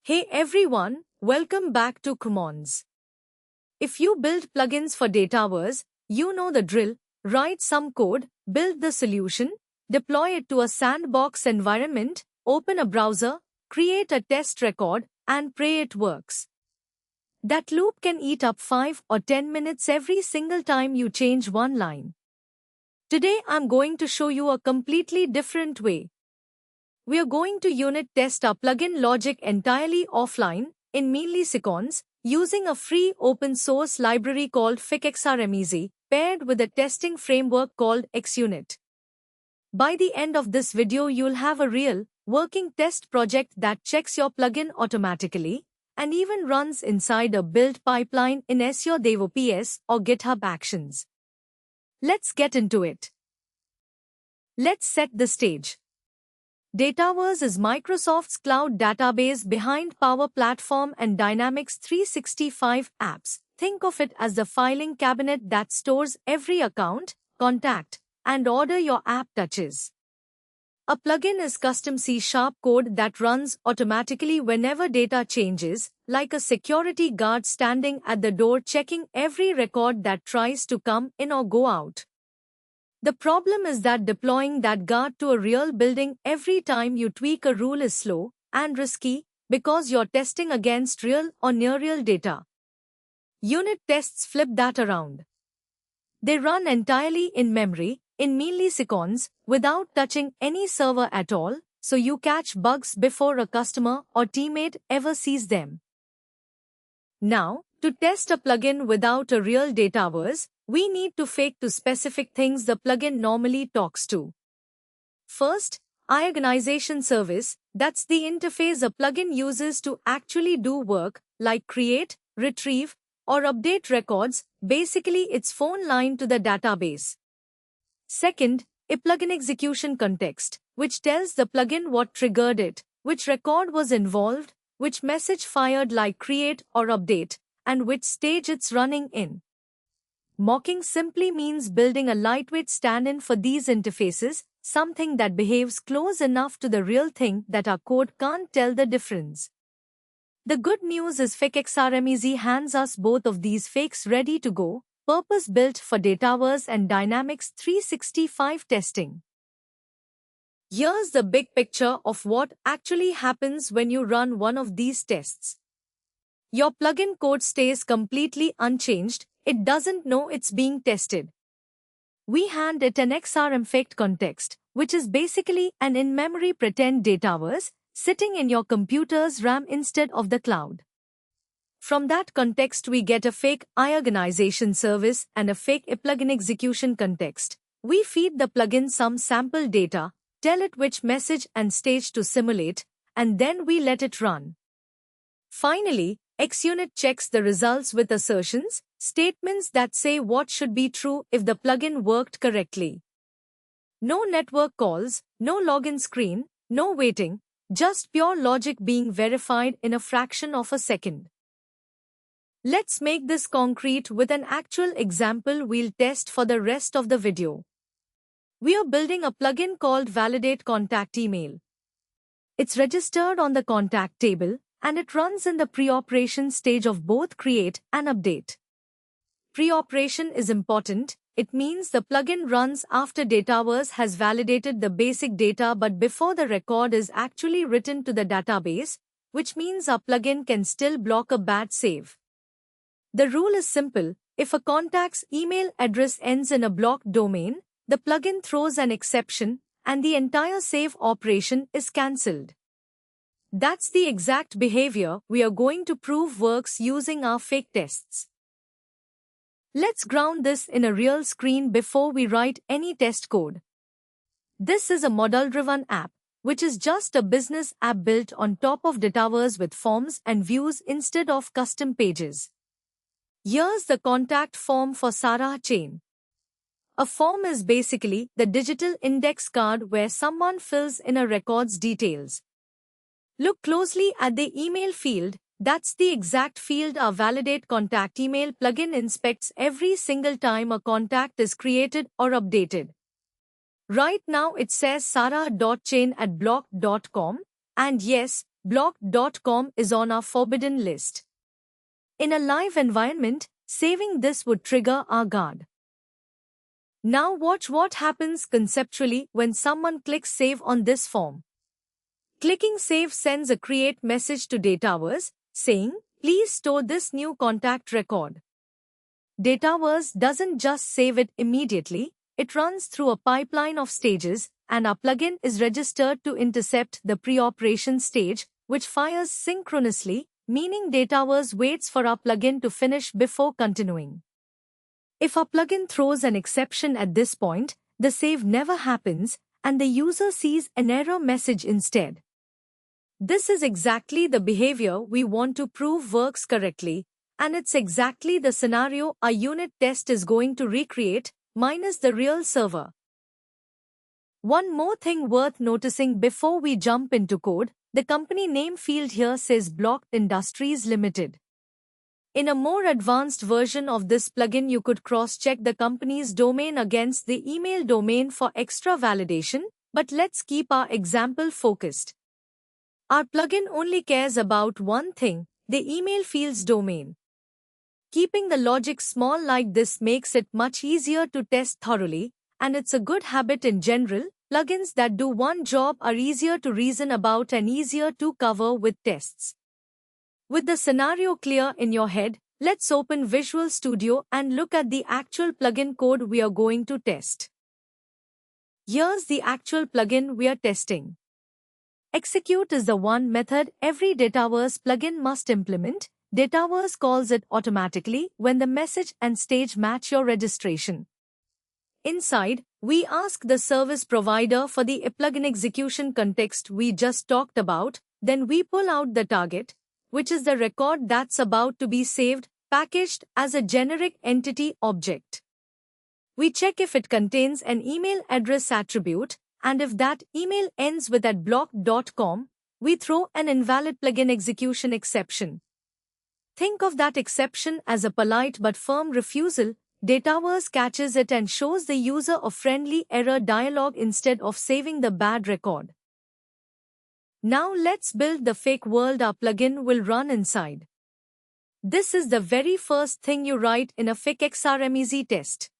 Hey everyone, welcome back to Commons. If you build plugins for Dataverse, you know the drill. Write some code, build the solution, deploy it to a sandbox environment, open a browser, create a test record, and pray it works. That loop can eat up 5 or 10 minutes every single time you change one line. Today I'm going to show you a completely different way. We are going to unit test our plugin logic entirely offline, in milliseconds, using a free open-source library called FixXRMeasy, paired with a testing framework called XUnit. By the end of this video you'll have a real, working test project that checks your plugin automatically, and even runs inside a build pipeline in Azure DevOps or GitHub Actions. Let's get into it. Let's set the stage. Dataverse is Microsoft's cloud database behind Power Platform and Dynamics 365 apps. Think of it as the filing cabinet that stores every account, contact, and order your app touches. A plugin is custom C# code that runs automatically whenever data changes, like a security guard standing at the door checking every record that tries to come in or go out. The problem is that deploying that guard to a real building every time you tweak a rule is slow and risky because you're testing against real or near-real data. Unit tests flip that around. They run entirely in memory, in milliseconds, without touching any server at all, so you catch bugs before a customer or teammate ever sees them. Now, to test a plugin without a real Dataverse, we need to fake to specific things the plugin normally talks to. First, iOrganization service, that's the interface a plugin uses to actually do work, like create, retrieve, or update records, basically its phone line to the database. Second, a plugin execution context, which tells the plugin what triggered it, which record was involved, which message fired like create or update, and which stage it's running in. Mocking simply means building a lightweight stand-in for these interfaces, something that behaves close enough to the real thing that our code can't tell the difference. The good news is FixXRMeasy hands us both of these fakes ready to go, purpose-built for Dataverse and Dynamics 365 testing. Here's the big picture of what actually happens when you run one of these tests. Your plugin code stays completely unchanged. It doesn't know it's being tested. We hand it an XRMFaked context, which is basically an in-memory pretend Dataverse sitting in your computer's RAM instead of the cloud. From that context we get a fake iOrganization service and a fake plugin execution context. We feed the plugin some sample data, tell it which message and stage to simulate, and then we let it run. Finally, XUnit checks the results with assertions, statements that say what should be true if the plugin worked correctly. No network calls, no login screen, no waiting, just pure logic being verified in a fraction of a second. Let's make this concrete with an actual example we'll test for the rest of the video. We are building a plugin called Validate Contact Email. It's registered on the contact table, and it runs in the pre-operation stage of both create and update. Pre-operation is important. It means the plugin runs after Dataverse has validated the basic data but before the record is actually written to the database, which means our plugin can still block a bad save. The rule is simple. If a contact's email address ends in a blocked domain, the plugin throws an exception and the entire save operation is cancelled. That's the exact behavior we are going to prove works using our fake tests. Let's ground this in a real screen before we write any test code. This is a model-driven app, which is just a business app built on top of Dataverse with forms and views instead of custom pages. Here's the contact form for Sarah Chain. A form is basically the digital index card where someone fills in a record's details. Look closely at the email field. That's the exact field our Validate Contact Email plugin inspects every single time a contact is created or updated. Right now it says sarah.chain@block.com, and yes, block.com is on our forbidden list. In a live environment, saving this would trigger our guard. Now watch what happens conceptually when someone clicks save on this form. Clicking save sends a create message to Dataverse saying, please store this new contact record. Dataverse doesn't just save it immediately, it runs through a pipeline of stages, and our plugin is registered to intercept the pre-operation stage, which fires synchronously, meaning Dataverse waits for our plugin to finish before continuing. If our plugin throws an exception at this point, the save never happens, and the user sees an error message instead. This is exactly the behavior we want to prove works correctly, and it's exactly the scenario our unit test is going to recreate, minus the real server. One more thing worth noticing before we jump into code, the company name field here says Blocked Industries Limited. In a more advanced version of this plugin, you could cross-check the company's domain against the email domain for extra validation, but let's keep our example focused. Our plugin only cares about one thing, the email field's domain. Keeping the logic small like this makes it much easier to test thoroughly, and it's a good habit in general. Plugins that do one job are easier to reason about and easier to cover with tests. With the scenario clear in your head, let's open Visual Studio and look at the actual plugin code we are going to test. Here's the actual plugin we are testing. Execute is the one method every Dataverse plugin must implement. Dataverse calls it automatically when the message and stage match your registration. Inside, we ask the service provider for the plugin execution context we just talked about, then we pull out the target, which is the record that's about to be saved, packaged as a generic entity object. We check if it contains an email address attribute, and if that email ends with @block.com, we throw an invalid plugin execution exception. Think of that exception as a polite but firm refusal. Dataverse catches it and shows the user a friendly error dialog instead of saving the bad record. Now let's build the fake world our plugin will run inside. This is the very first thing you write in a fake XRMEZ test.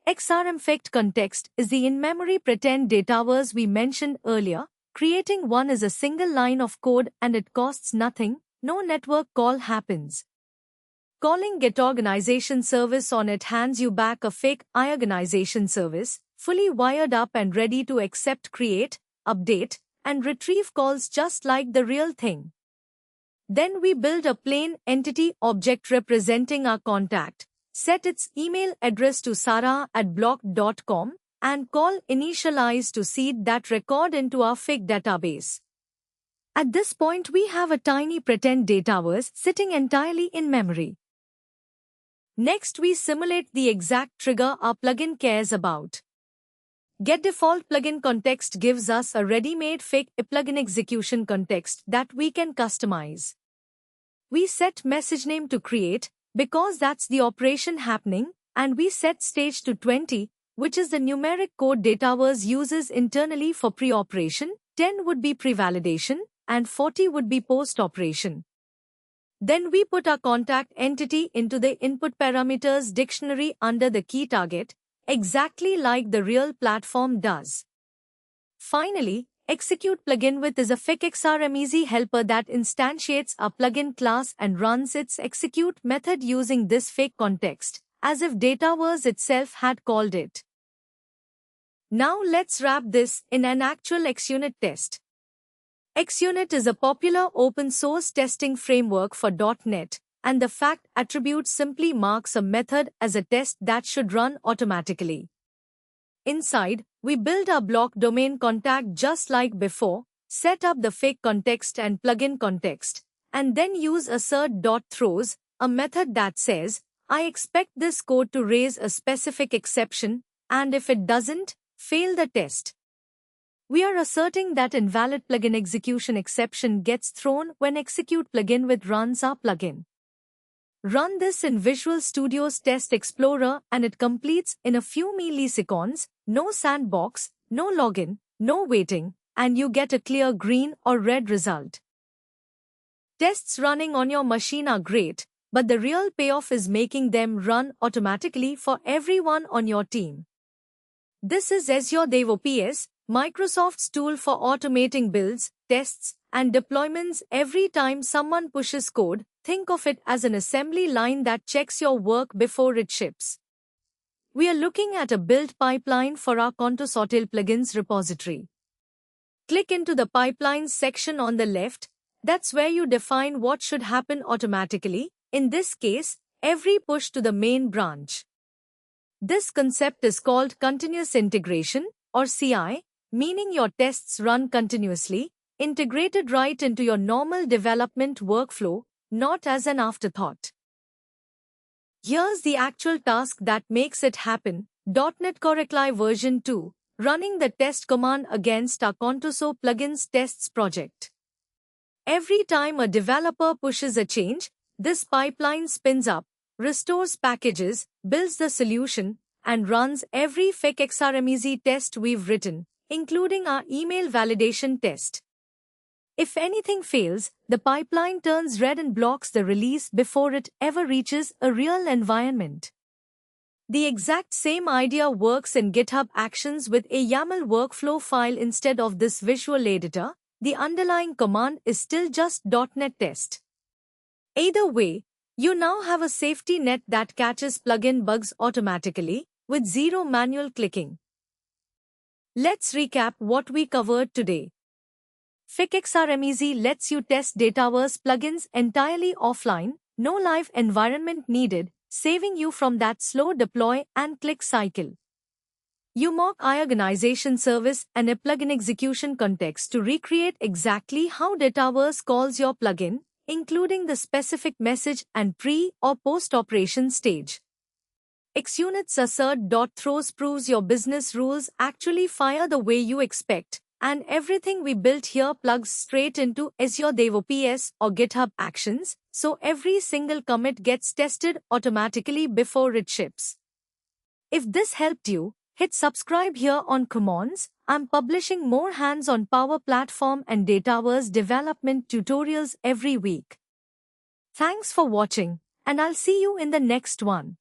XRM faked context is the in-memory pretend Dataverse we mentioned earlier. Creating one is a single line of code and it costs nothing, no network call happens. Calling GetOrganization service on it hands you back a fake iOrganization service, fully wired up and ready to accept create, update, and retrieve calls just like the real thing. Then we build a plain entity object representing our contact, set its email address to sarah@block.com, and call initialize to seed that record into our fake database. At this point we have a tiny pretend Dataverse sitting entirely in memory. Next we simulate the exact trigger our plugin cares about. GetDefaultPluginContext gives us a ready-made fake plugin execution context that we can customize. We set message name to create, because that's the operation happening, and we set stage to 20, which is the numeric code Dataverse uses internally for pre-operation, 10 would be pre-validation, and 40 would be post-operation. Then we put our contact entity into the input parameters dictionary under the key target, exactly like the real platform does. Finally, Execute Plugin With is a fake XRMEZ helper that instantiates a plugin class and runs its execute method using this fake context, as if Dataverse itself had called it. Now let's wrap this in an actual XUnit test. XUnit is a popular open-source testing framework for .NET, and the fact attribute simply marks a method as a test that should run automatically. Inside, we build our block domain contact just like before, set up the fake context and plugin context, and then use assert.throws, a method that says, I expect this code to raise a specific exception, and if it doesn't, fail the test. We are asserting that invalid plugin execution exception gets thrown when Execute Plugin With runs our plugin. Run this in Visual Studio's Test Explorer and it completes in a few milliseconds, no sandbox, no login, no waiting, and you get a clear green or red result. Tests running on your machine are great, but the real payoff is making them run automatically for everyone on your team. This is Azure DevOps, Microsoft's tool for automating builds, tests, and deployments. Every time someone pushes code, think of it as an assembly line that checks your work before it ships. We are looking at a build pipeline for our Contosotil plugins repository. Click into the Pipelines section on the left. That's where you define what should happen automatically, in this case, every push to the main branch. This concept is called continuous integration, or CI, meaning your tests run continuously, integrated right into your normal development workflow, not as an afterthought. Here's the actual task that makes it happen: .NET Core CLI version 2, running the test command against our Contoso plugins tests project. Every time a developer pushes a change, this pipeline spins up, restores packages, builds the solution, and runs every fake XRMEZ test we've written, including our email validation test. If anything fails, the pipeline turns red and blocks the release before it ever reaches a real environment. The exact same idea works in GitHub Actions with a YAML workflow file instead of this visual editor. The underlying command is still just .NET Test. Either way, you now have a safety net that catches plugin bugs automatically, with zero manual clicking. Let's recap what we covered today. FickXRMEZ lets you test Dataverse plugins entirely offline, no live environment needed, saving you from that slow deploy and click cycle. You mock iOrganization service and a plugin execution context to recreate exactly how Dataverse calls your plugin, including the specific message and pre- or post-operation stage. XUnit's assert.throws proves your business rules actually fire the way you expect, and everything we built here plugs straight into Azure DevOps or GitHub Actions, so every single commit gets tested automatically before it ships. If this helped you, hit subscribe here on Commons. I'm publishing more hands-on Power Platform and Dataverse development tutorials every week. Thanks for watching, and I'll see you in the next one.